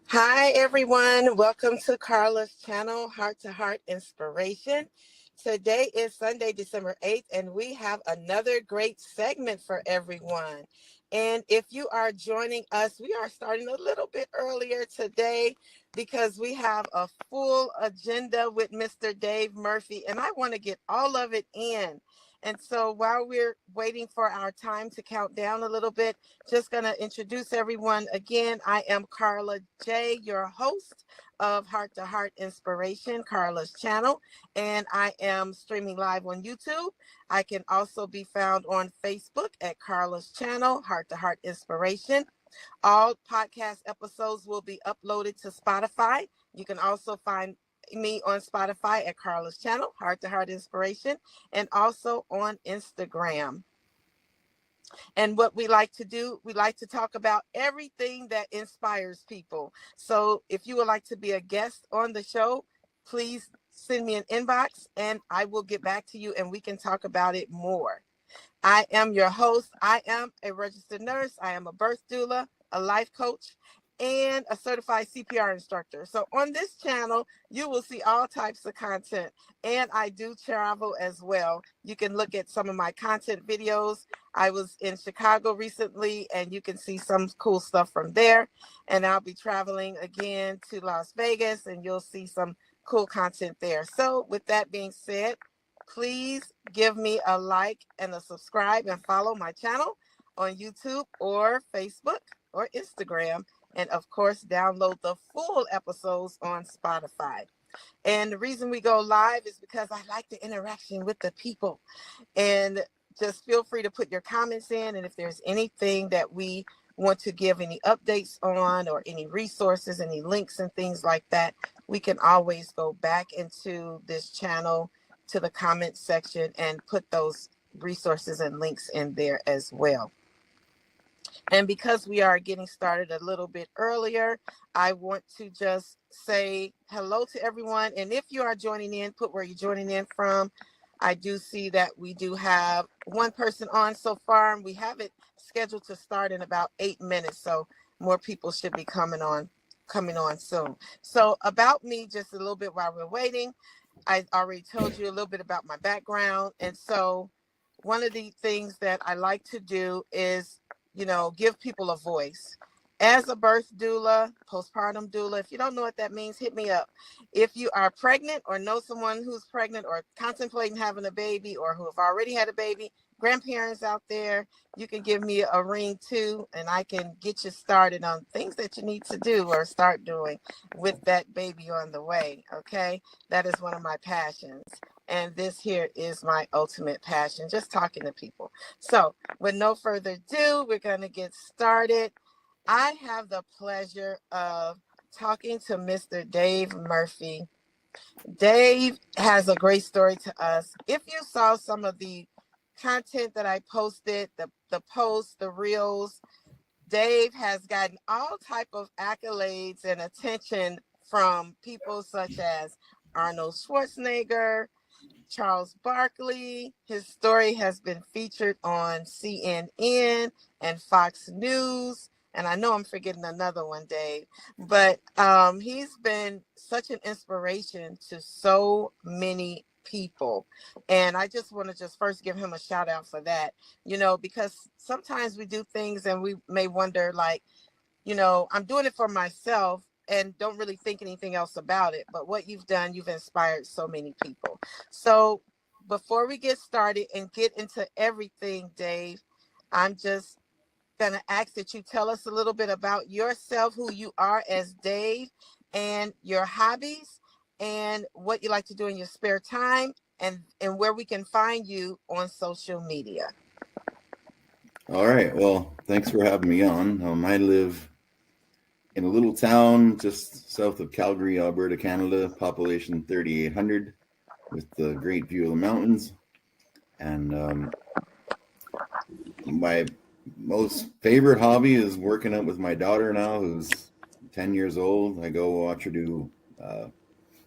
Hi, everyone. Welcome to Carla's channel, Heart to Heart Inspiration. Today is Sunday, December 8th, and we have another great segment for everyone. And if you are joining us, we are starting a little bit earlier today because we have a full agenda with Mr. Dave Murphy, and I want to get all of it in. And so while we're waiting for our time to count down a little bit, just going to introduce everyone again. I am Carla J, your host of Heart to Heart Inspiration, Carla's channel, and I am streaming live on YouTube. I can also be found on Facebook at Carla's channel, Heart to Heart Inspiration. All podcast episodes will be uploaded to Spotify. You can also find me on Spotify at Carla's channel, Heart to Heart Inspiration, and also on Instagram. And what we like to do, we like to talk about everything that inspires people. So if you would like to be a guest on the show, please send me an inbox and I will get back to you and we can talk about it more. I am your host. I am a registered nurse. I am a birth doula, a life coach, and a certified CPR instructor. So on this channel, you will see all types of content, and I do travel as well. You can look at some of my content videos. I was in Chicago recently, and you can see some cool stuff from there. And I'll be traveling again to Las Vegas, and you'll see some cool content there. So with that being said, please give me a like and a subscribe and follow my channel on YouTube or Facebook or Instagram. And of course, download the full episodes on Spotify. And the reason we go live is because I like the interaction with the people. And just feel free to put your comments in. And if there's anything that we want to give any updates on or any resources, any links and things like that, we can always go back into this channel to the comment section and put those resources and links in there as well. And because we are getting started a little bit earlier, I want to just say hello to everyone. And if you are joining in, put where you're joining in from. I do see that we do have one person on so far, and we have it scheduled to start in about 8 minutes. So more people should be coming on soon. So about me, just a little bit while we're waiting. I already told you a little bit about my background. And so one of the things that I like to do is, give people a voice. As a birth doula, postpartum doula, if you don't know what that means, hit me up. If you are pregnant or know someone who's pregnant or contemplating having a baby or who have already had a baby, grandparents out there, you can give me a ring too, and I can get you started on things that you need to do or start doing with that baby on the way, okay? That is one of my passions. And this here is my ultimate passion, just talking to people. So with no further ado, we're going to get started. I have the pleasure of talking to Mr. Dave Murphy. Dave has a great story to us. If you saw some of the content that I posted, the posts, the reels, Dave has gotten all type of accolades and attention from people such as Arnold Schwarzenegger, Charles Barkley. His story has been featured on CNN and Fox News. And I know I'm forgetting another one, Dave, but he's been such an inspiration to so many people. And I just want to just first give him a shout out for that, because sometimes we do things and we may wonder, like, I'm doing it for myself and don't really think anything else about it. But what you've done, you've inspired so many people. So before we get started and get into everything, Dave, I'm just going to ask that you tell us a little bit about yourself, who you are as Dave, and your hobbies, and what you like to do in your spare time, and where we can find you on social media. All right. Well, thanks for having me on. I live in a little town just south of Calgary, Alberta, Canada, population 3,800, with the great view of the mountains. And my most favorite hobby is working out with my daughter now, who's 10 years old. I go watch her do,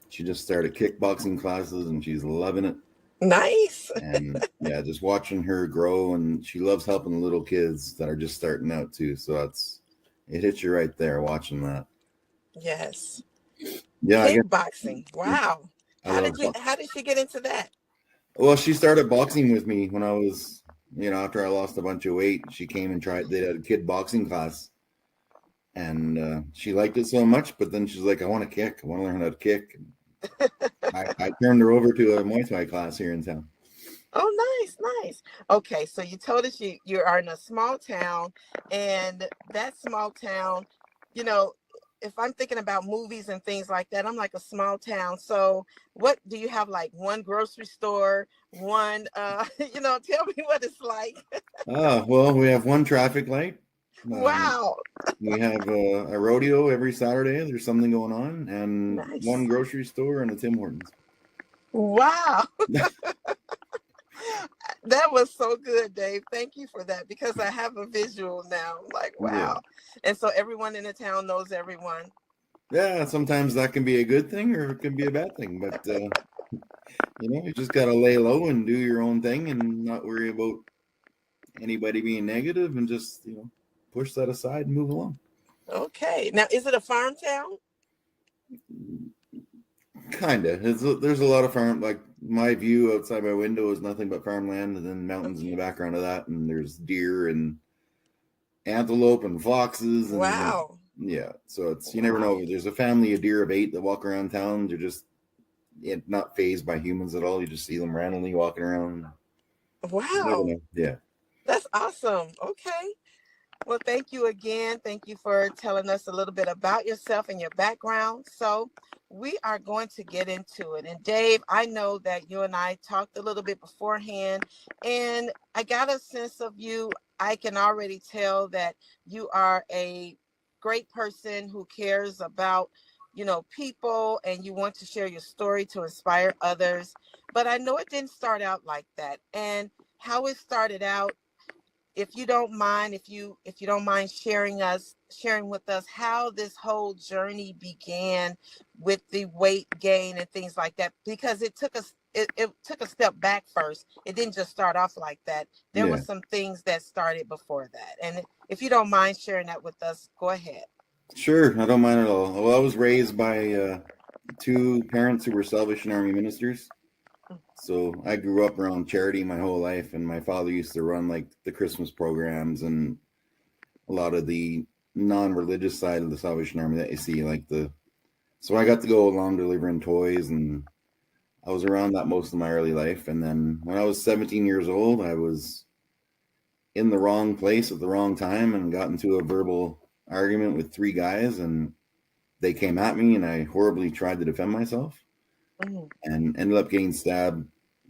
she just started kickboxing classes and she's loving it. Nice. And yeah, just watching her grow, and she loves helping the little kids that are just starting out too. So it hits you right there watching that. Yes. Yeah, I guess Kickboxing. Wow. I love boxing. How did she get into that? Well, she started boxing with me when I was, after I lost a bunch of weight. She came and tried. They had a kid boxing class, and she liked it so much. But then she's like, "I want to kick. I want to learn how to kick." I turned her over to a Muay Thai class here in town. Oh, nice, nice. Okay, so you told us you are in a small town, and that small town, you know, if I'm thinking about movies and things like that, I'm like a small town. So, what do you have? Like one grocery store, one, tell me what it's like. Ah, well, we have one traffic light. Um, Wow, we have a rodeo every Saturday. There's something going on, and one nice. grocery store and a Tim Hortons. Wow, that was so good, Dave. Thank you for that because I have a visual now. I'm like, Yeah. wow. And so everyone in the town knows everyone. Yeah, sometimes that can be a good thing or it can be a bad thing, but you just gotta lay low and do your own thing and not worry about anybody being negative and just, push that aside and move along. Okay. Now, is it a farm town? Kinda. There's a lot of farm, like my view outside my window is nothing but farmland and then mountains in the Okay. background of that, and there's deer and antelope and foxes and Wow. yeah. So you never Wow. know. There's a family of deer of 8 that walk around town. They're just not phased by humans at all. You just see them randomly walking around. You never Wow. know. Yeah. That's awesome. Okay. Well, thank you again. Thank you for telling us a little bit about yourself and your background. So, we are going to get into it. And, Dave, I know that you and I talked a little bit beforehand, and I got a sense of you. I can already tell that you are a great person who cares about, people, and you want to share your story to inspire others. But I know it didn't start out like that. And how it started out, if you don't mind, if you don't mind sharing with us how this whole journey began with the weight gain and things like that, because it took a step back first. It didn't just start off like that. There were Yeah. some things that started before that, and if you don't mind sharing that with us, go ahead. Sure. I don't mind at all. Well, I was raised by two parents who were Salvation Army ministers. So I grew up around charity my whole life, and my father used to run like the Christmas programs and a lot of the non-religious side of the Salvation Army that you see, like the. So I got to go along delivering toys, and I was around that most of my early life. And then when I was 17 years old, I was in the wrong place at the wrong time and got into a verbal argument with 3 guys, and they came at me, and I horribly tried to defend myself Mm, and ended up getting stabbed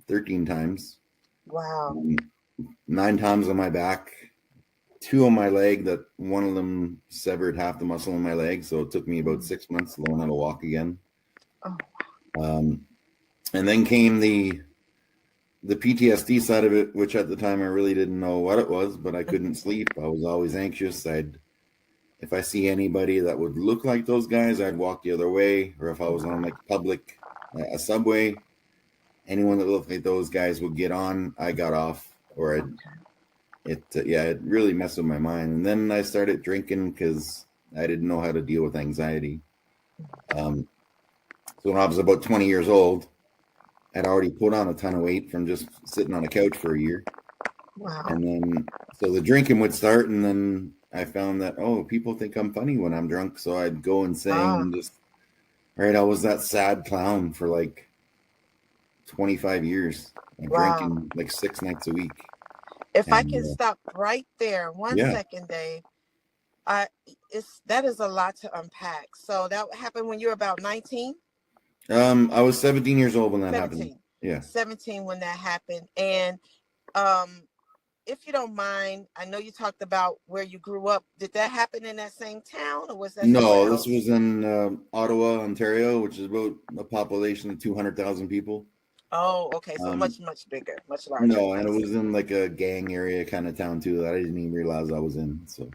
13 times, wow. 9 times on my back, 2 on my leg. That one of them severed half the muscle in my leg, so it took me about Mm, 6 months to learn how to walk again. oh, Um, and then came the PTSD side of it, which at the time I really didn't know what it was, but I couldn't sleep. I was always anxious. If I see anybody that would look like those guys, I'd walk the other way. Or if I was on like public, a subway, anyone that looked like those guys would get on, I got off. Or it really messed with my mind. And then I started drinking because I didn't know how to deal with anxiety. Um, so when I was about 20 years old, I'd already put on a ton of weight from just sitting on a couch for a year. wow. And then, so the drinking would start, and then I found that, oh, people think I'm funny when I'm drunk. So I'd go and sing Ah, and just, right, I was that sad clown for like 25 years, wow. drinking like 6 nights a week. If I And can stop right there one yeah, second, Dave. I that is a lot to unpack. So that happened when you were about 19, I was 17 years old when that happened. 17, Yeah. 17 when that happened. And um if you don't mind, I know you talked about where you grew up. Did that happen in that same town or was that somewhere No, this else? was in Ottawa, Ontario, which is about a population of 200,000 people. Oh, okay. So Um, much bigger, much larger no, and it place. was in like a gang area kind of town too that I didn't even realize I was in. So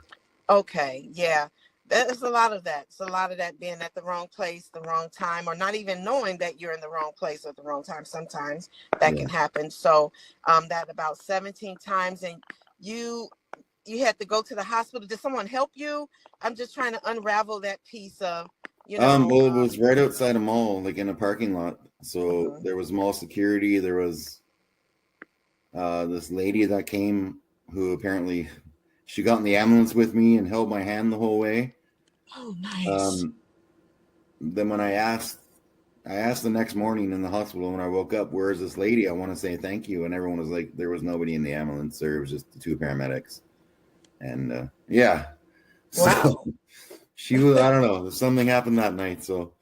Okay, yeah. There's a lot of that. It's a lot of that being at the wrong place, the wrong time, or not even knowing that you're in the wrong place at the wrong time. Sometimes that yeah, can happen. So that about 17 times, and you you had to go to the hospital. Did someone help you? I'm just trying to unravel that piece of You know, Well, it was right outside a mall, like in a parking lot. So mhm. there was mall security. There was this lady that came who apparently she got in the ambulance with me and held my hand the whole way. Oh, nice. Um, then when I asked the next morning in the hospital when I woke up, "Where is this lady? I want to say thank you." And everyone was like, "There was nobody in the ambulance. There was just the two paramedics." And yeah, so Wow. she was. I don't know. Something happened that night. So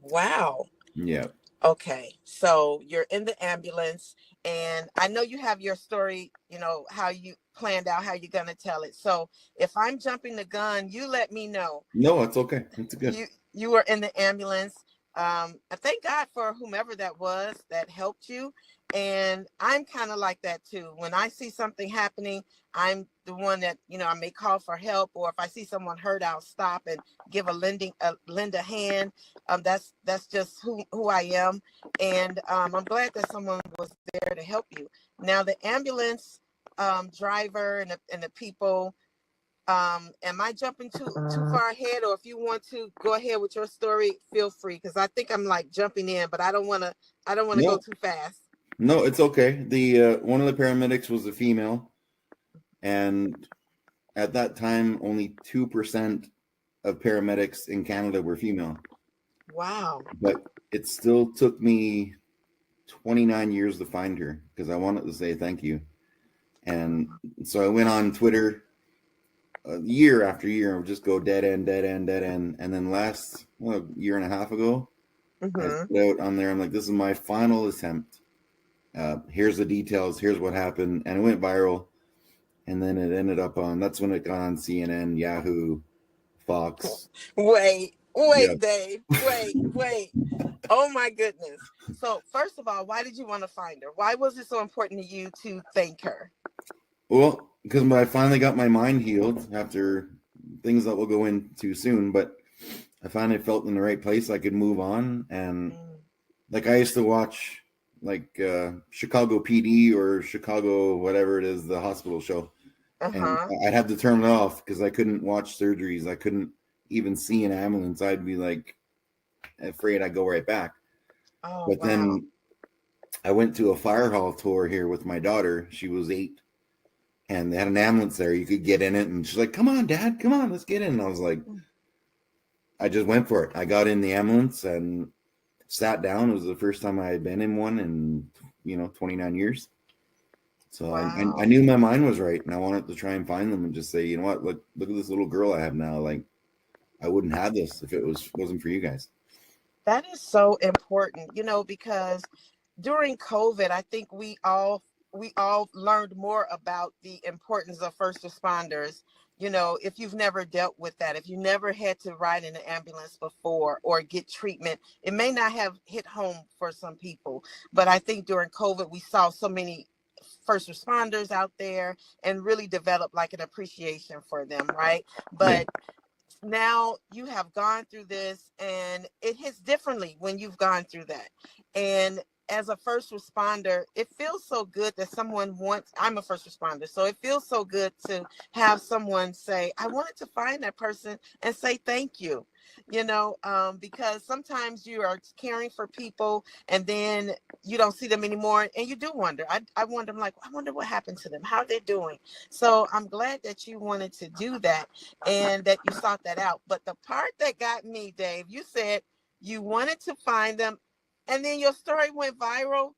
Wow. yeah. Okay, so you're in the ambulance, and I know you have your story, you know, how you planned out how you're going to tell it. So if I'm jumping the gun, you let me know. No, it's okay. It's good. You were in the ambulance. I thank God for whomever that was that helped you. And I'm kind of like that too. When I see something happening, I'm the one that, you know, I may call for help, or if I see someone hurt, I'll stop and give lend a hand. That's just who I am. And I'm glad that someone was there to help you. Now the ambulance driver and the people, am I jumping too far ahead, or if you want to go ahead with your story, feel free, because I think I'm like jumping in, but I don't want to go No, too fast. no, it's okay. The one of the paramedics was a female, and at that time, only 2% of paramedics in Canada were female. Wow. But it still took me 29 years to find her because I wanted to say thank you. And so I went on Twitter year after year and just go dead end, dead end, dead end. And then last year and a half ago, I Mm-hmm. put out on there, I'm like, this is my final attempt. Here's the details. Here's what happened. And it went viral. And then it ended up on, that's when it got on CNN, Yahoo, Fox. Yeah. Wait, Dave. Wait. Oh my goodness. So first of all, why did you want to find her? Why was it so important to you to thank her? Well, because I finally got my mind healed after things that we'll go into soon, but I finally felt in the right place. I could move on. And Mm. like I used to watch like Chicago PD or Chicago, whatever it is, the hospital show. And Uh-huh. I'd have to turn it off because I couldn't watch surgeries. I couldn't even see an ambulance. I'd be like afraid I'd go right back. Oh But wow. then I went to a fire hall tour here with my daughter. She was 8, and they had an ambulance there. You could get in it, and she's like, "Come on, Dad, come on, let's get in." And I was like, I just went for it. I got in the ambulance and sat down. It was the first time I had been in one in 29 years. So I Wow. knew my mind was right, and I wanted to try and find them and just say, you know what, look at this little girl I have now. Like I wouldn't have this if it wasn't for you guys. That is so important, you know, because during COVID, I think we all learned more about the importance of first responders. You know, if you've never dealt with that, if you never had to ride in an ambulance before or get treatment, it may not have hit home for some people. But I think during COVID, we saw so many first responders out there and really developed like an appreciation for them, right? Yeah, But now you have gone through this and it hits differently when you've gone through that. And as a first responder, it feels so good that someone wants, I'm a first responder, so it feels so good to have someone say, I wanted to find that person and say thank you. Because sometimes you are caring for people and then you don't see them anymore, and you do wonder. I wonder, I'm like, I wonder what happened to them, how they're doing. So I'm glad that you wanted to do that and that you sought that out. But the part that got me, Dave, you said you wanted to find them, and then your story went viral.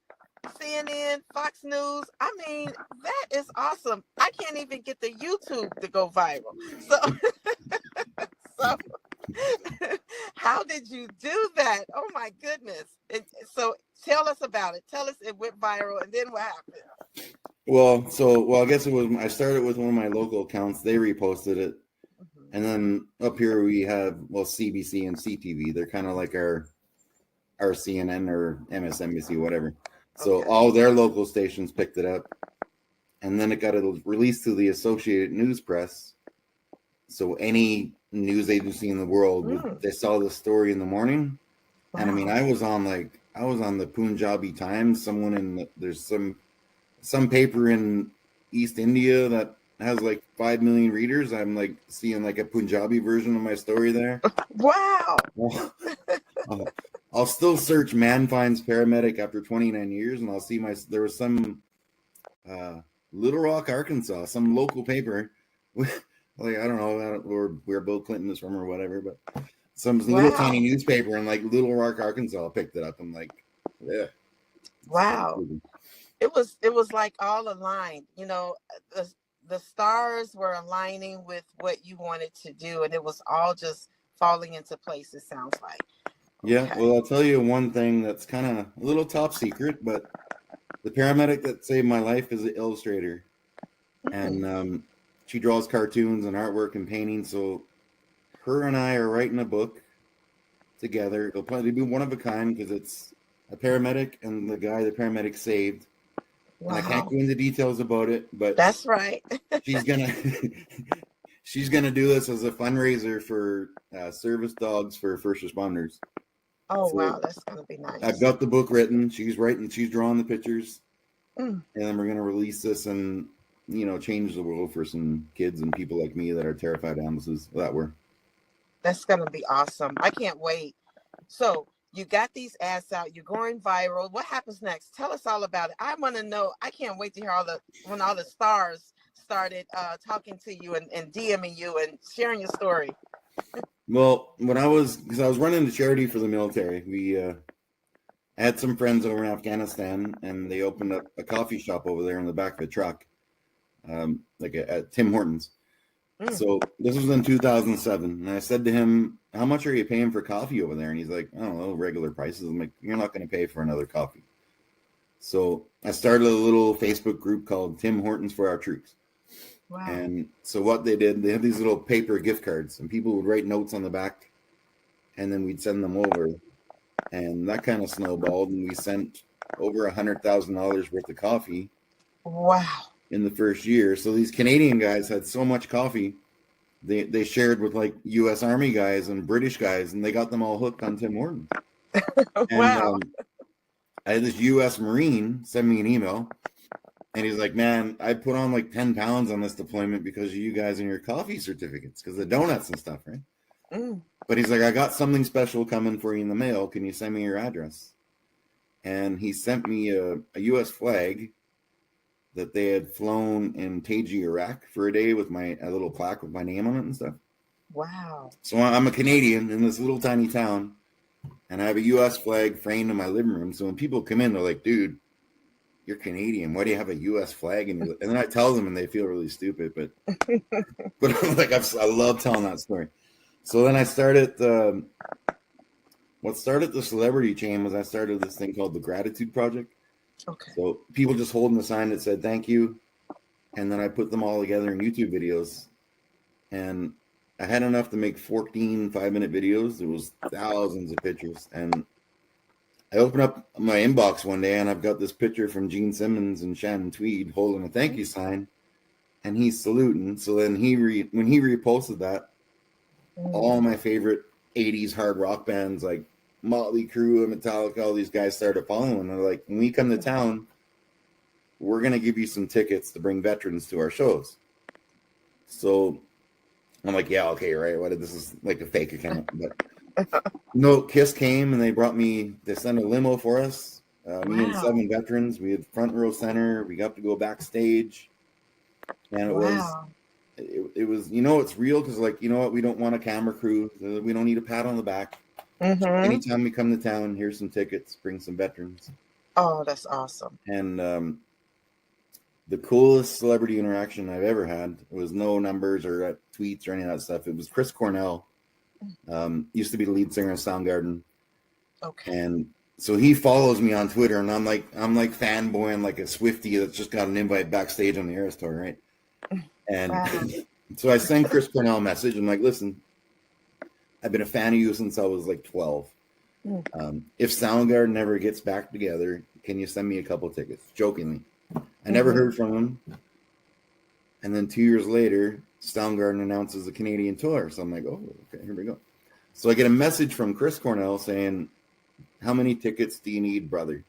CNN, Fox News. I mean, that is awesome. I can't even get the YouTube to go viral. So how did you do that? Oh my goodness. So tell us about it. Tell us it went viral and then what happened? well, I guess it was. I started with one of my local accounts. They reposted it, Mhm. and then up here we have CBC and CTV. They're kind of like our CNN or MSNBC, whatever. So Okay. all their local stations picked it up, and then it got released to the Associated News Press. So any news agency in the world Mm, they saw the story in the morning. And I mean, wow. I was on the Punjabi Times. Someone there's some paper in East India that has like 5 million readers. I'm like seeing like a Punjabi version of my story there. Wow. Well, I'll still search man finds paramedic after 29 years, and I'll see there was some Little Rock, Arkansas, some local paper, like I don't know where Bill Clinton is from or whatever, but some little tiny Wow. newspaper in like Little Rock, Arkansas picked it up. I'm like, yeah, Wow. It was like all aligned. The stars were aligning with what you wanted to do, and it was all just falling into place, it sounds like. yeah. Okay. Well, I'll tell you one thing that's kind of a little top secret, but the paramedic that saved my life is an illustrator, Mm. and she draws cartoons and artwork and painting. So her and I are writing a book together. It'll probably be one of a kind because it's a paramedic and the guy the paramedic saved. And I can't Wow. go into details about it, but That's right. she's gonna she's gonna do this as a fundraiser for service dogs for first responders. Oh, So wow. That's going to be I've nice. got the book written. She's drawing the pictures, Mm. and then we're gonna release this and change the world for some kids and people like me that are terrified of ambulances. That were. That's going to be awesome. I can't wait. So you got these ads out. You're going viral. What happens next? Tell us all about it. I want to know. I can't wait to hear when all the stars started talking to you and DMing you and sharing your story. Well, because I was running the charity for the military, I had some friends over in Afghanistan, and they opened up a coffee shop over there in the back of a truck, like at Tim Hortons. Mm. So this was in 2007, and I said to him, "How much are you paying for coffee over there?" And he's like, "I don't know, regular prices." I'm like, "You're not going to pay for another coffee." So I started a little Facebook group called Tim Hortons for Our Troops. Wow. And so what they did, they had these little paper gift cards, and people would write notes on the back, and then we'd send them over, and that kind of snowballed, and we sent over $100,000 worth of coffee Wow. in the first year. So these Canadian guys had so much coffee, they shared with like U.S. Army guys and British guys, and they got them all hooked on Tim Hortons. And Wow. I had this U.S. Marine send me an email, and he's like, "Man, I put on like 10 pounds on this deployment because of you guys and your coffee certificates, because the donuts and stuff, right?" Mm. But he's like, "I got something special coming for you in the mail. Can you send me your address?" And he sent me a U.S. flag that they had flown in Taiji, Iraq for a day with a little plaque with my name on it and stuff. Wow. So I'm a Canadian in this little tiny town, and I have a U.S. flag framed in my living room. So when people come in, they're like, "Dude, you're Canadian. Why do you have a U.S. flag?" And then I tell them, and they feel really stupid. But I'm like, I love telling that story. So then I started. What started the celebrity chain was I started this thing called the Gratitude Project. Okay. So people just holding a sign that said "Thank you," and then I put them all together in YouTube videos. And I had enough to make 14 5-minute videos. It was thousands of pictures. And I open up my inbox one day, and I've got this picture from Gene Simmons and Shannon Tweed holding a thank you sign, and he's saluting. So then when he reposted that, all Mm. my favorite 80s hard rock bands like Motley Crue and Metallica, all these guys started following. They're like, "When we come to town, we're going to give you some tickets to bring veterans to our shows." So I'm like, "Yeah, okay, right. This is like a fake account." But no, Kiss came and they sent a limo for us. Me and Wow. 7 veterans. We had front row center. We got to go backstage. And Wow. it was, it's real because, like, you know what? We don't want a camera crew. We don't need a pat on the back. Mm-hmm. Anytime we come to town, here's some tickets, bring some veterans. Oh, that's awesome. And the coolest celebrity interaction I've ever had was no numbers or tweets or any of that stuff. It was Chris Cornell. Used to be the lead singer of Soundgarden. Okay. And so he follows me on Twitter, and I'm like fanboying like a Swiftie that's just got an invite backstage on the Eras tour, right? And Wow. so I send Chris Cornell a message. I'm like, "Listen, I've been a fan of you since I was like 12. If Soundgarden never gets back together, can you send me a couple tickets?" Jokingly. I never Mm-hmm. heard from him. And then 2 years later, Soundgarden announces a Canadian tour. So I'm like, "Oh, okay, here we go." So I get a message from Chris Cornell saying, "How many tickets do you need, brother?"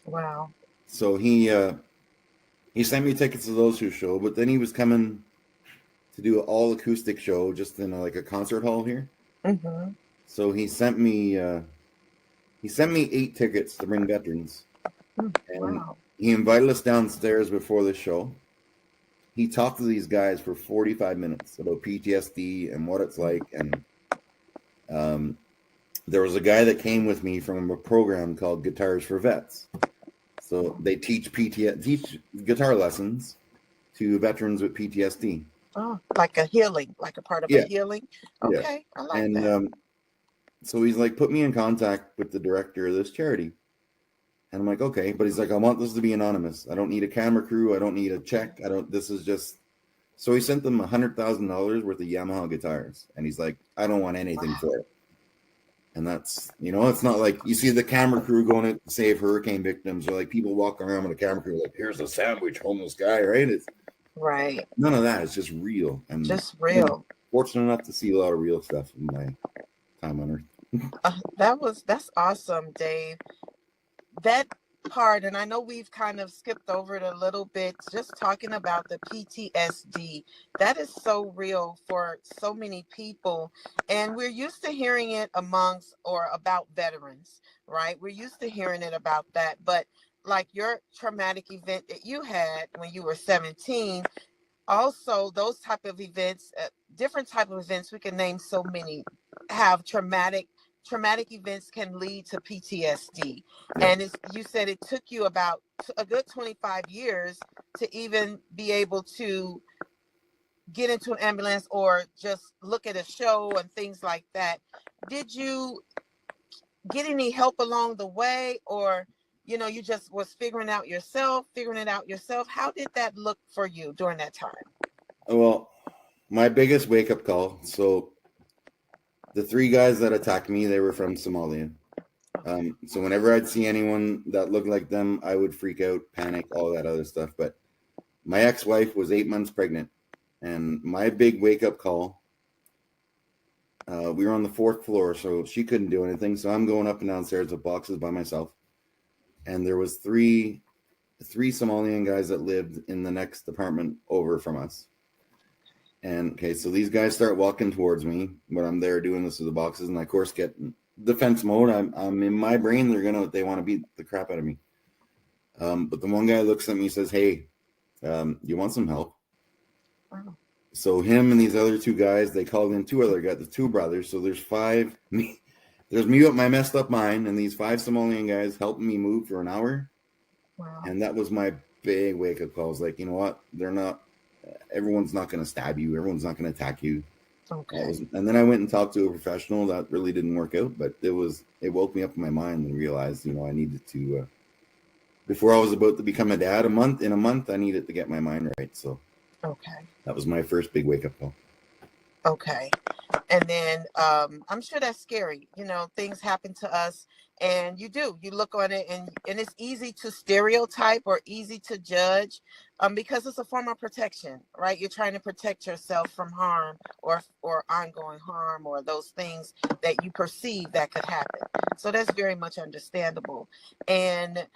Wow. So he he sent me tickets to those two shows, but then he was coming to do an all acoustic show just in like a concert hall here. Mm-hmm. So he sent me 8 tickets to bring veterans, and Wow. he invited us downstairs before the show. He talked to these guys for 45 minutes about PTSD and what it's like, and um, there was a guy that came with me from a program called Guitars for Vets. So they teach teach guitar lessons to veterans with PTSD. Oh, like a healing, like a part of a Yeah, healing. yeah. Okay, I like And that. so he's like, put me in contact with the director of this charity. And I'm like, okay. But he's like, I want this to be anonymous. I don't need a camera crew. I don't need a check. I don't, this is just. So he sent them $100,000 worth of Yamaha guitars. And he's like, I don't want anything Wow. for it. And that's, it's not like you see the camera crew going to save hurricane victims, or like people walking around with a camera crew like, here's a sandwich, homeless guy, right? It's Right. none of that. It's just real. And Just I've been real. fortunate enough to see a lot of real stuff in my time on Earth. That's awesome, Dave. That part, and I know we've kind of skipped over it a little bit, just talking about the PTSD. That is so real for so many people. And we're used to hearing it amongst or about veterans, right? We're used to hearing it about that. But like your traumatic event that you had when you were 17, also those type of events, different type of events, we can name so many, have traumatic events can lead to PTSD. Yeah. And you said it took you about a good 25 years to even be able to get into an ambulance or just look at a show and things like that. Did you get any help along the way, or you just was figuring it out yourself? How did that look for you during that time? Well, my biggest wake up call. So the 3 guys that attacked me, they were from Somalia. So whenever I'd see anyone that looked like them, I would freak out, panic, all that other stuff. But my ex-wife was 8 months pregnant, and my big wake up call. We were on the 4th floor, so she couldn't do anything. So I'm going up and downstairs with boxes by myself, and there was three Somalian guys that lived in the next apartment over from us. And okay, so these guys start walking towards me when I'm there doing this with the boxes, and I, of course, get defense mode. I'm in my brain. They want to beat the crap out of me. But the one guy looks at me and says, "Hey, you want some help?" Wow. So him and these other 2 guys, they called in 2 other guys, the 2 brothers. So there's 5. There's me with my messed up mind, and these 5 Somalian guys helping me move for an hour. Wow. And that was my big wake up calls. Like, you know what? Everyone's not going to stab you. Everyone's not going to attack you. Okay. And then I went and talked to a professional. That really didn't work out, but it woke me up in my mind and realized, I needed to, before I was about to become a dad, in a month, I needed to get my mind right. So Okay. that was my first big wake up call. Okay. And then I'm sure that's scary. Things happen to us, and you look on it, and it's easy to stereotype or easy to judge, because it's a form of protection, right? You're trying to protect yourself from harm or ongoing harm, or those things that you perceive that could happen. So that's very much understandable. And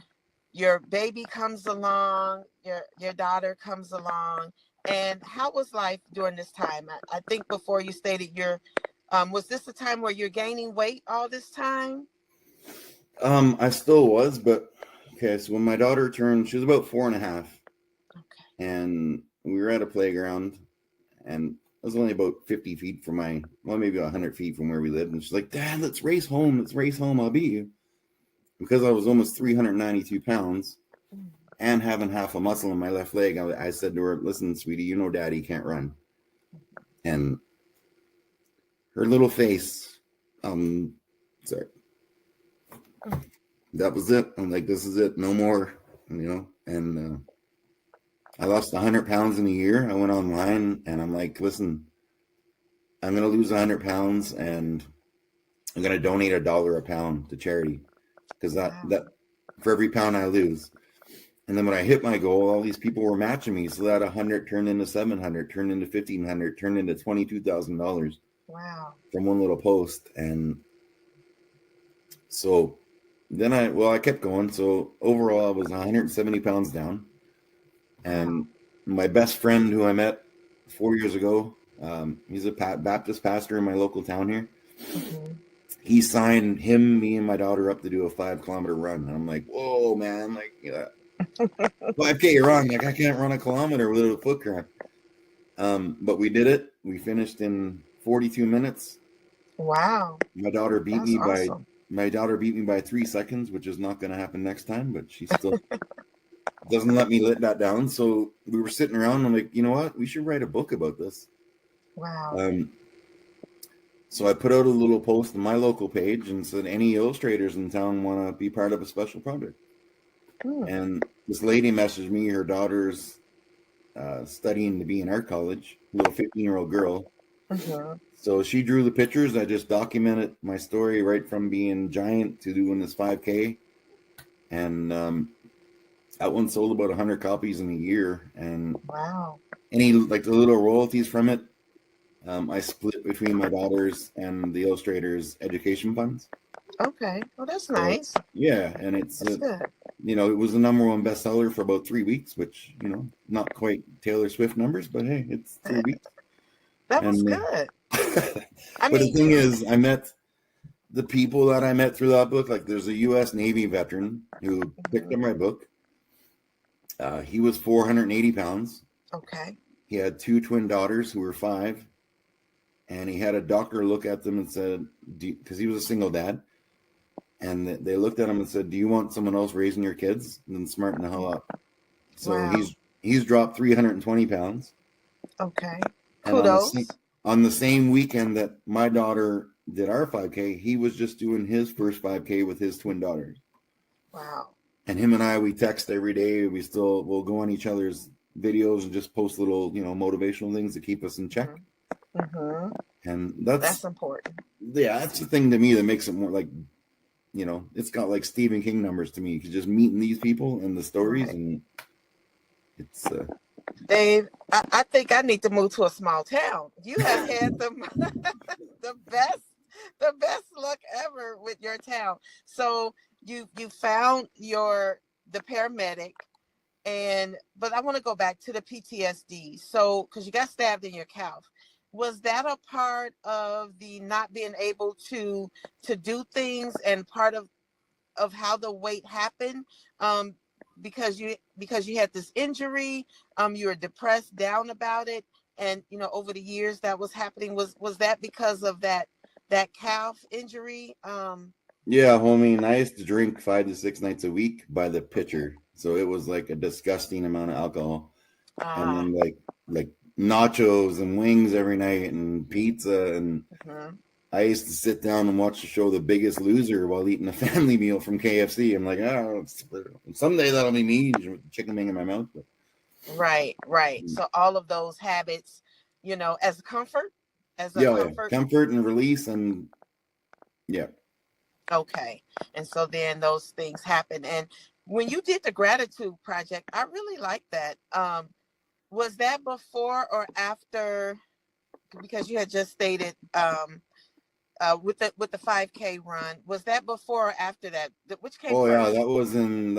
your baby comes along, your daughter comes along. And how was life during this time? I think before you stated was this the time where you're gaining weight all this time? I still was, but okay. So when my daughter turned, she was about 4.5, Okay. and we were at a playground, and it was only about 50 feet from maybe 100 feet from where we lived. And she's like, "Dad, let's race home. Let's race home. I'll beat you." Because I was almost 392 pounds and having half a muscle in my left leg, I said to her, "Listen, sweetie, Daddy can't run." And her little face, sorry, that was it. I'm like, "This is it, no more," And I lost 100 pounds in a year. I went online and I'm like, "Listen, I'm gonna lose 100 pounds, and I'm gonna donate $1 a pound to charity, because Wow. that for every pound I lose." And then when I hit my goal, all these people were matching me. So that 100 turned into 700, turned into 1,500, turned into $22,000 Wow. from one little post. And so then I kept going. So overall, I was 170 pounds down. Wow. And my best friend who I met 4 years ago, he's a Baptist pastor in my local town here. Hmm. He signed him, me, and my daughter up to do a 5 kilometer run. And I'm like, whoa, man, like, 5K run. Like, I can't run a kilometer without a foot cramp. But we did it. We finished in 42 minutes. Wow. My daughter beat That's me by awesome. 3 seconds, which is not going to happen next time. But she still doesn't let me let that down. So we were sitting around. And I'm like, you know what? We should write a book about this. Wow. Um, so I put out a little post on my local page and said, any illustrators in town want to be part of a special project? Mm. And this lady messaged me. Her daughter's studying to be in art college, little 15-year-old girl. Hmm. So she drew the pictures. I just documented my story right from being giant to doing this 5K. And that one sold about 100 copies in a year. And Wow. any like the little royalties from it, I split between my daughters and the illustrators' education funds. Okay. Well, that's So nice. yeah, and it's That's good. it was the number one bestseller for about 3 weeks, which not quite Taylor Swift numbers, but hey, it's 3 weeks. That was And good. I but the mean, thing is, I met the people that I met through that book. Like, there's a U.S. Navy veteran who picked mhm. up my book. He was 480 pounds. Okay. He had two twin daughters who were 5, and he had a doctor look at them and said, because he was a single dad, and they looked at him and said, "Do you want someone else raising your kids?" And then smarten the hell up. So Wow. he's dropped 320 pounds, Okay. and Kudos. on the same weekend that my daughter did our 5K, he was just doing his first 5K with his twin daughters. Wow. And him and I, we text every day. We'll go on each other's videos and just post little, motivational things to keep us in check. Mm-hmm. And That's important. that's the thing to me that makes it more like, it's got like Stephen King numbers to me. Cause just meeting these people and the stories, Right. and it's, Dave, I think I need to move to a small town. You have had the best the best luck ever with your town. So you found the paramedic, but I want to go back to the PTSD. So because you got stabbed in your calf, was that a part of the not being able to do things and part of how the weight happened? um because you had this injury, you were depressed down about it, and over the years that was happening. Was that because of that calf injury? yeah, homie. And I used to drink 5 to 6 nights a week by the pitcher. So it was like a disgusting amount of alcohol. And Ah. then like nachos and wings every night and pizza. And Mhm. I used to sit down and watch the show The Biggest Loser while eating a family meal from KFC. I'm like, oh, someday that'll be me, chicken wing in my mouth. But, Right. So all of those habits, as a comfort, as a yeah, comfort. comfort and release, and yeah. Okay. And so then those things happen. And when you did the gratitude project, I really like that. Was that before or after? Because you had just stated, with the 5K run, was that before or after that? Which came Oh yeah, first? that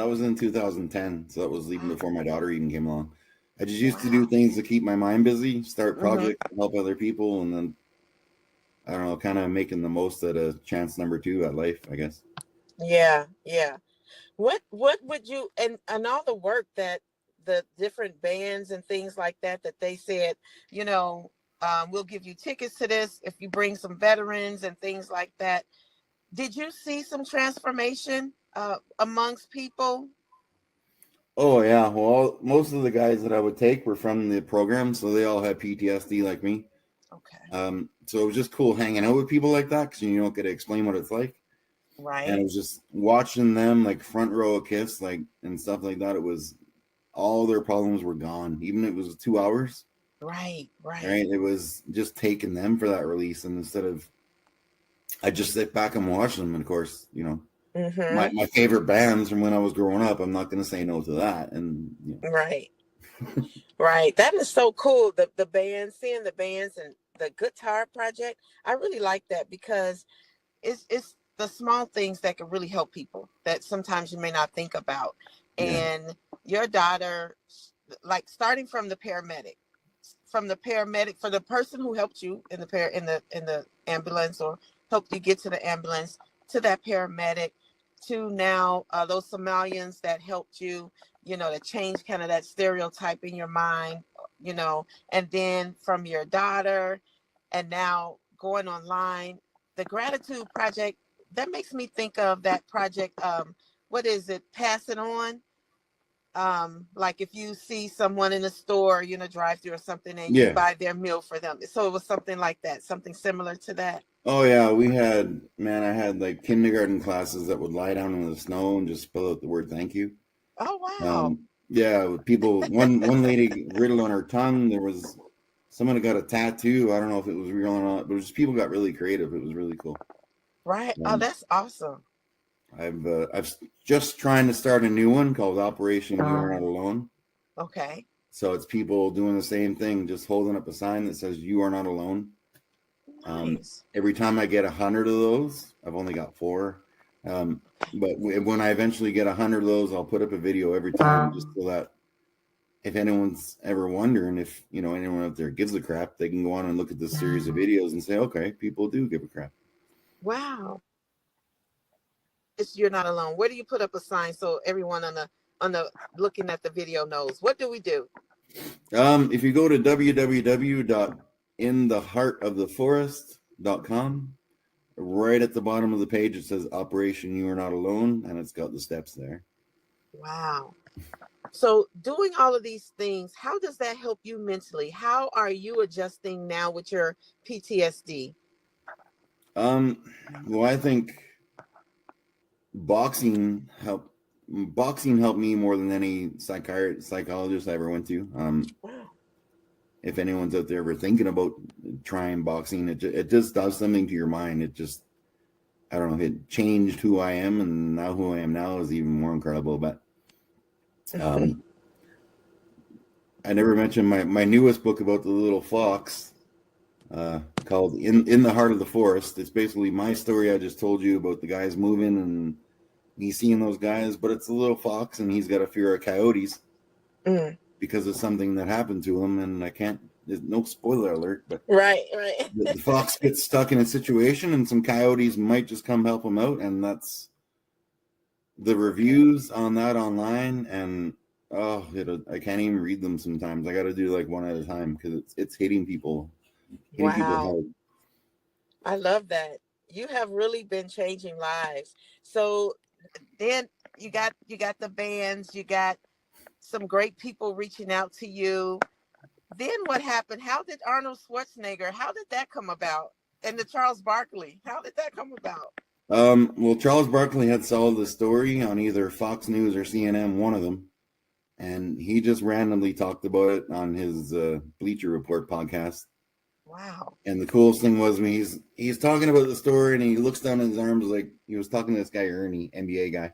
was in 2010. So that was even before my daughter even came along. I just used to do Wow. things to keep my mind busy, start Hmm. projects, help other people, and then I don't know, kind of making the most at a chance number two at life, I guess. Yeah. What would you, and all the work that the different bands and things like that they said, you know, we'll give you tickets to this if you bring some veterans and things like that. Did you see some transformation amongst people? Oh yeah, well, most of the guys that I would take were from the program, so they all had PTSD like me. Okay. So it was just cool hanging out with people like that because you don't get to explain what it's like. And it Right. was just watching them like front row a kiss, like and stuff like that. It was all their problems were gone, even if it was 2 hours. Right. Right? It was just taking them for that release, and instead of I just sit back and watch them. And of course, Mm-hmm. my favorite bands from when I was growing up. I'm not going to say no to that. And Right. Right. That is so cool. The bands, seeing the bands and the guitar project. I really like that because it's the small things that can really help people that sometimes you may not think about. yeah, And your daughter, like starting from the paramedic, for the person who helped you in the ambulance or helped you get to the ambulance, to that paramedic, to now those Somalians that helped you, to change kind of that stereotype in your mind, and then from your daughter, and now going online, the gratitude project, that makes me think of that project. What is it? Pass it on. Like if you see someone in the store, drive through or something, and you Yeah. buy their meal for them. So it was something like that, something similar to that. Oh yeah, I had like kindergarten classes that would lie down in the snow and just spell out the word thank you. Oh wow. Yeah, people. One lady riddled on her tongue. There was someone that got a tattoo. I don't know if it was real or not, but it was just people got really creative. It was really cool. Right. Oh, Um, that's awesome. I've just trying to start a new one called Operation You Are Not Alone. Okay. So it's people doing the same thing, just holding up a sign that says "You are not alone." Nice. Every time I get 100 of those, I've only got 4. But when I eventually get 100 of those, I'll put up a video every time, just so that if anyone's ever wondering if anyone out there gives a crap, they can go on and look at this series of videos and say, okay, people do give a crap. Wow. You're not alone. Where do you put up a sign so everyone on the looking at the video knows? What do we do? If you go to www.intheheartoftheforest.com, right at the bottom of the page it says Operation You Are Not Alone, and it's got the steps there. Wow. So doing all of these things, how does that help you mentally? How are you adjusting now with your PTSD? Well, I think boxing helped me more than any psychologist I ever went to. Wow. If anyone's out there ever thinking about trying boxing, it just does something to your mind. It just, I don't know, it changed who I am, and now who I am now is even more incredible. But I never mentioned my newest book about the little fox, called In the Heart of the Forest. It's basically my story I just told you about the guys moving and me seeing those guys, but it's a little fox and he's got a fear of coyotes Mm. because of something that happened to him. And there's no spoiler alert, but Right, right. the fox gets stuck in a situation and some coyotes might just come help him out. And that's the Okay. reviews on that online. And I can't even read them sometimes. I got to do like one at a time because it's hitting people Wow. hard. I love that. You have really been changing lives. So then you got the bands, you got some great people reaching out to you. Then what happened? How did Arnold Schwarzenegger, how did that come about? And the Charles Barkley, how did that come about? Well, Charles Barkley had saw the story on either Fox News or CNN, one of them, and he just randomly talked about it on his Bleacher Report podcast. Wow. And the coolest thing was when he's talking about the story and he looks down at his arms like he was talking to this guy Ernie, NBA guy,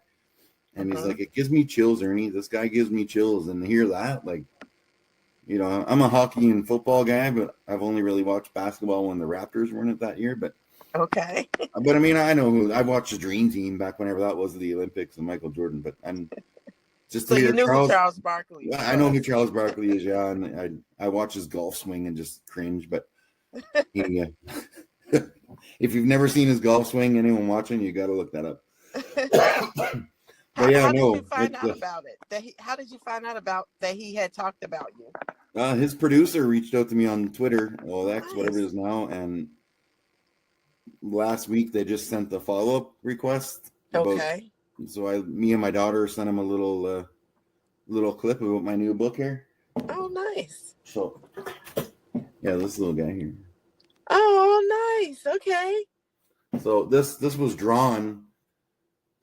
and he's Uh-huh. like, "It gives me chills, Ernie. This guy gives me chills." And to hear that, like, I'm a hockey and football guy, but I've only really watched basketball when the Raptors were in it that year. Okay. But I mean, I know I watched the Dream Team back whenever that was the Olympics and Michael Jordan. But I'm just to So you hear knew who Charles. Charles Barkley I know who was. Charles Barkley is, yeah, and I watch his golf swing and just cringe. But he, if you've never seen his golf swing, anyone watching, you got to look that up. But yeah, How did you no, find out about it? How did you find out about that he had talked about you? his producer reached out to me on Twitter, well, Oh, X, whatever it nice. is now, and last week they just sent the follow up request about. Okay. So me and my daughter sent him a little clip about my new book here. Oh, nice. So yeah, this little guy here. Oh, nice. Okay. So this was drawn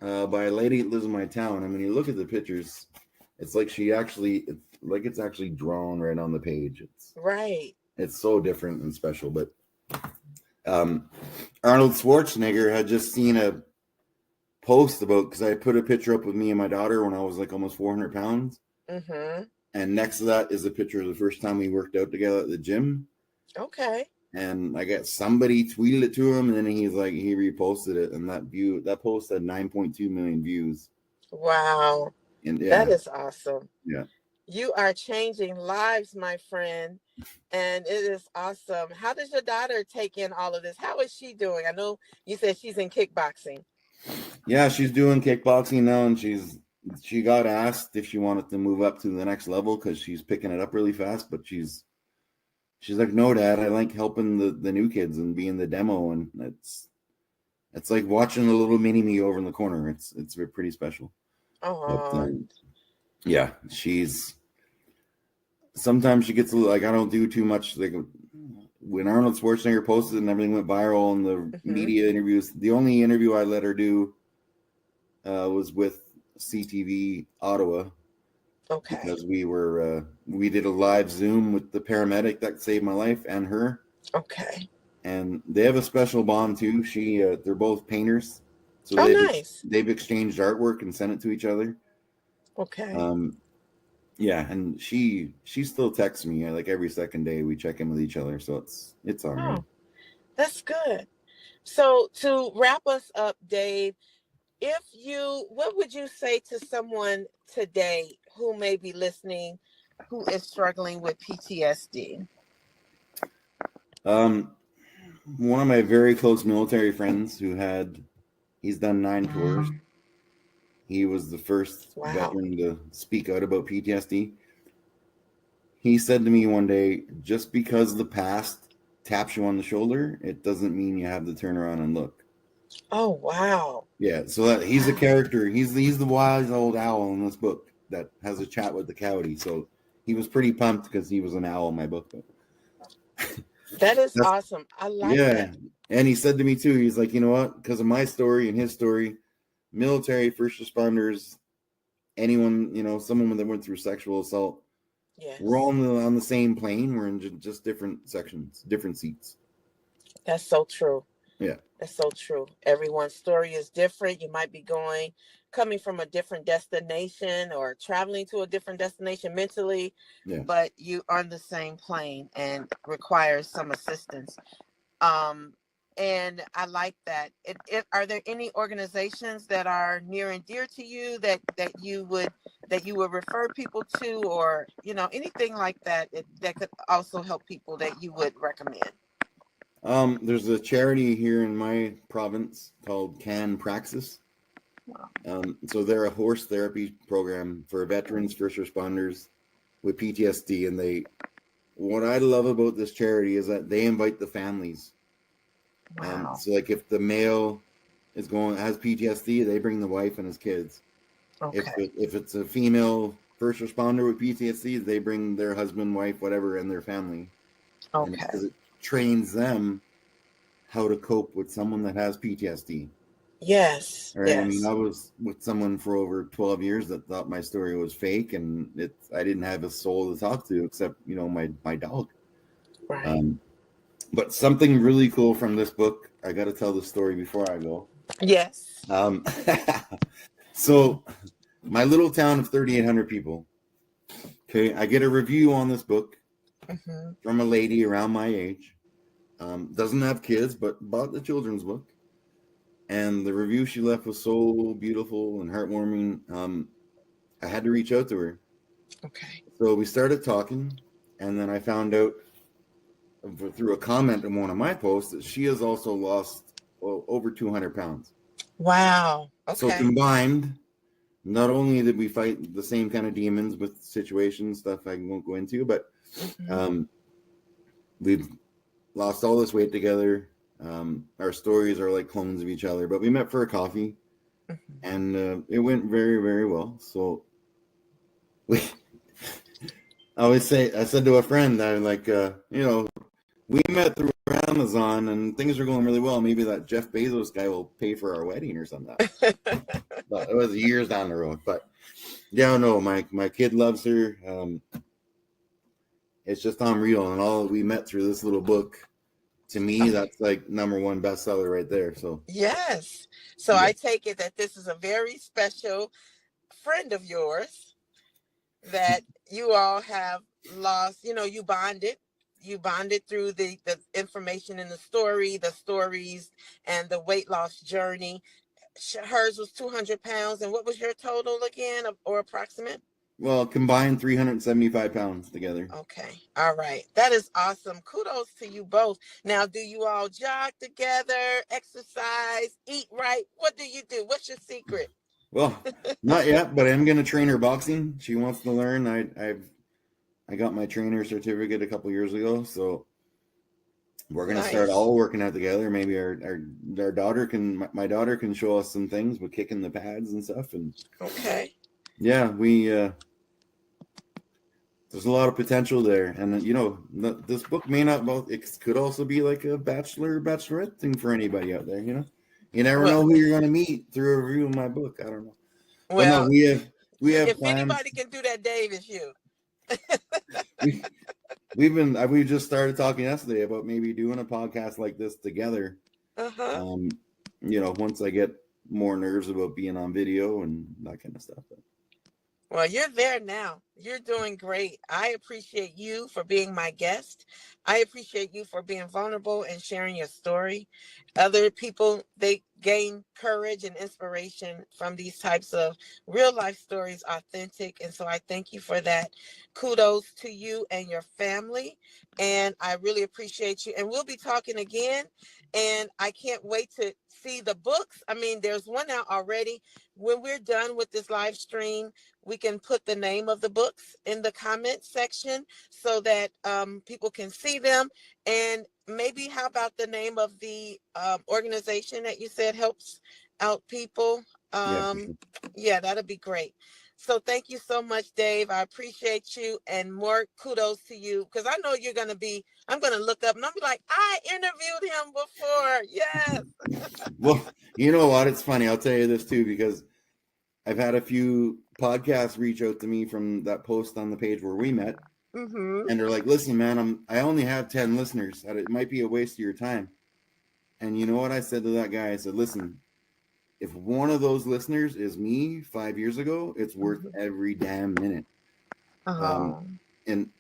by a lady that lives in my town. And when you look at the pictures, it's like it's actually drawn right on the page. Right. It's so different and special. But Arnold Schwarzenegger had just seen a post about, because I put a picture up with me and my daughter when I was like almost 400 pounds. Mm-hmm. And next to that is a picture of the first time we worked out together at the gym. Okay. And I got somebody tweeted it to him, and then he reposted it, and that post had 9.2 million views. Wow. And That yeah, is awesome. yeah. You are changing lives, my friend, and it is awesome. How does your daughter take in all of this? How is she doing? I know you said she's in kickboxing. Yeah, she's doing kickboxing now, and she got asked if she wanted to move up to the next level because she's picking it up really fast. But she's like, no, Dad, I like helping the new kids and being the demo, and it's like watching a little mini me over in the corner. It's pretty special. But Oh, yeah, she's sometimes she gets a little like I don't do too much like when Arnold Schwarzenegger posted and everything went viral in the hmm, media interviews. The only interview I let her do was with CTV Ottawa okay, because we did a live Zoom with the paramedic that saved my life and her, okay. and they have a special bond too. They're both painters, so Oh, nice. they've exchanged artwork and sent it to each other. Okay. Um, yeah, and she still texts me like every second day. We check in with each other, so it's all right. Oh, that's good. So to wrap us up, Dave, what would you say to someone today who may be listening, who is struggling with PTSD? Um, one of my very close military friends he's done 9 tours. He was the first Wow. veteran to speak out about PTSD. He said to me one day, just because the past taps you on the shoulder, it doesn't mean you have to turn around and look. Oh, wow. Yeah, so that he's a Wow. character. He's the wise old owl in this book that has a chat with the coyote. So he was pretty pumped because he was an owl in my book. But That is that's awesome. I like yeah. that. And he said to me too, he's like, you know what? Because of my story and his story, military, first responders, anyone, someone that went through sexual assault, we're all Yes. on the same plane. We're in just different sections, different seats. That's so true. Yeah, That's so true. Everyone's story is different. You might be coming from a different destination or traveling to a different destination mentally, yeah. but you are on the same plane and requires some assistance. Um, and I like that. Are there any organizations that are near and dear to you that you would refer people to, or anything like that that could also help people that you would recommend? There's a charity here in my province called Can Praxis. So they're a horse therapy program for veterans, first responders with PTSD, and what I love about this charity is that they invite the families. Wow. So like if the male has PTSD, they bring the wife and his kids. Okay. If it's a female first responder with PTSD, they bring their husband, wife, whatever, and their family, and Okay. because it trains them how to cope with someone that has PTSD. Yes. All right. I mean, Yes. I was with someone for over 12 years that thought my story was fake, and I didn't have a soul to talk to except my dog. Right. Um, but something really cool from this book, I got to tell the story before I go. Yes. Um, so my little town of 3,800 people. Okay, I get a review on this book Hmm. from a lady around my age. Doesn't have kids, but bought the children's book. And the review she left was so beautiful and heartwarming. I had to reach out to her. Okay. So we started talking, and then I found out through a comment in one of my posts that she has also lost over 200 pounds. Wow. So Okay. combined, not only did we fight the same kind of demons with situations, stuff I won't go into, but Hmm. um, we've lost all this weight together. Our stories are like clones of each other, but we met for a coffee, Hmm. and it went very, very well. So we, I said to a friend, I'm like, we met through Amazon and things are going really well. Maybe that Jeff Bezos guy will pay for our wedding or something. But it was years down the road. But yeah, no, my kid loves her. It's just unreal, and all we met through this little book. To me, Okay. that's like #1 bestseller right there. So Yes. So yeah, I take it that this is a very special friend of yours that you all have lost. You bonded through the information in the stories, and the weight loss journey. Hers was 200 pounds. And what was your total again, or approximate? Well, combined 375 pounds together. Okay. All right. That is awesome. Kudos to you both. Now, do you all jog together, exercise, eat right? What do you do? What's your secret? Well, not yet, but I'm gonna train her boxing. She wants to learn. I got my trainer certificate a couple years ago, so we're gonna start Nice. all working out together. Maybe our daughter can my daughter can show us some things with kicking the pads and stuff. And Okay. yeah, we there's a lot of potential there. And this book may not. Well, it could also be like a bachelorette thing for anybody out there. You never Well, know who you're gonna meet through a review of my book. I don't know, but no, well, we have if plans. anybody can do that, Dave, it's you. We we just started talking yesterday about maybe doing a podcast like this together. Uh-huh. Um, once I get more nerves about being on video and that kind of stuff. Well, you're there now. You're doing great. I appreciate you for being my guest. I appreciate you for being vulnerable and sharing your story. Other people, they gain courage and inspiration from these types of real life stories, authentic. And so I thank you for that. Kudos to you and your family. And I really appreciate you. And we'll be talking again. And I can't wait to see the books. I mean, there's one out already. When we're done with this live stream, we can put the name of the books in the comment section so that people can see them. And maybe how about the name of the organization that you said helps out people? Yeah, for Um, sure. yeah, that'd be great. So thank you so much, Dave. I appreciate you, and more kudos to you, because I know I'm going to look up and I'll be like, I interviewed him before. Yes. Well, you know what? It's funny. I'll tell you this too, because I've had a few podcasts reach out to me from that post on the page where we met, Mm-hmm. and they're like, "Listen, man, I only have 10 listeners. It might be a waste of your time." And you know what I said to that guy? I said, "Listen, if one of those listeners is me 5 years ago, it's worth Mm-hmm. every damn minute." Um, Oh.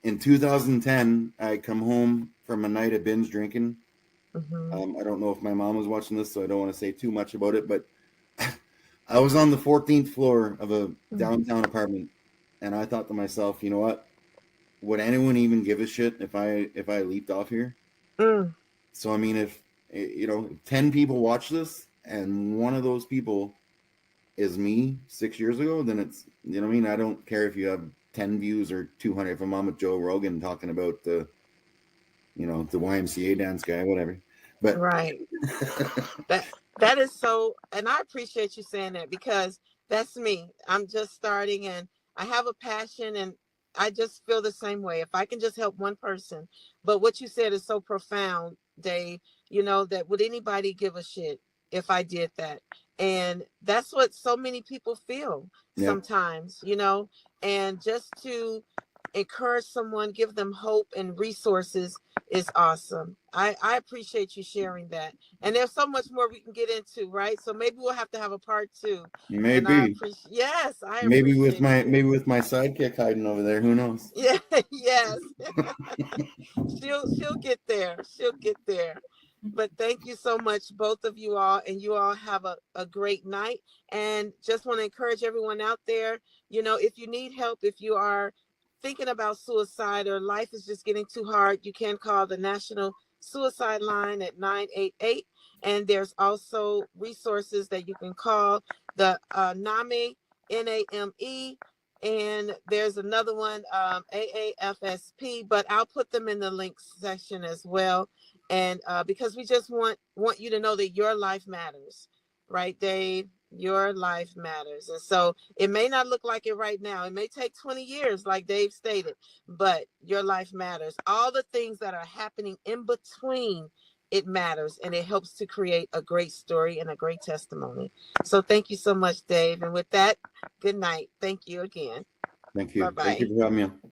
in 2010, I come home from a night of binge drinking. Mm-hmm. I don't know if my mom was watching this, so I don't want to say too much about it, but I was on the 14th floor of a downtown apartment, and I thought to myself, you know what? Would anyone even give a shit if I leaped off here? Mm. So I mean, if 10 people watch this, and one of those people is me 6 years ago, then it's you know what I mean. I don't care if you have 10 views or 200. If I'm on with Joe Rogan talking about the YMCA dance guy, whatever. But Right. That that is so, and I appreciate you saying that, because that's me. I'm just starting and I have a passion, and I just feel the same way. If I can just help one person. But what you said is so profound, Dave, that would anybody give a shit if I did that? And that's what so many people feel yeah, sometimes, and just to encourage someone, give them hope and resources is awesome. I appreciate you sharing that. And there's so much more we can get into, right? So maybe we'll have to have a part two. And I maybe appreciate, yes, I maybe with appreciate my you. maybe with my sidekick hiding over there. Who knows? Yeah, yes. She'll get there. She'll get there. But thank you so much, both of you all, and you all have a great night. And just want to encourage everyone out there, if you need help, if you are thinking about suicide or life is just getting too hard, you can call the National Suicide Line at 988. And there's also resources that you can call, the NAME, NAME, and there's another one, AAFSP, but I'll put them in the links section as well. And because we just want you to know that your life matters, right, Dave? Your life matters. And so it may not look like it right now. It may take 20 years, like Dave stated, but your life matters. All the things that are happening in between, it matters, and it helps to create a great story and a great testimony. So thank you so much, Dave. And with that, good night. Thank you again. Thank Bye you. Thank you bye. for having me on.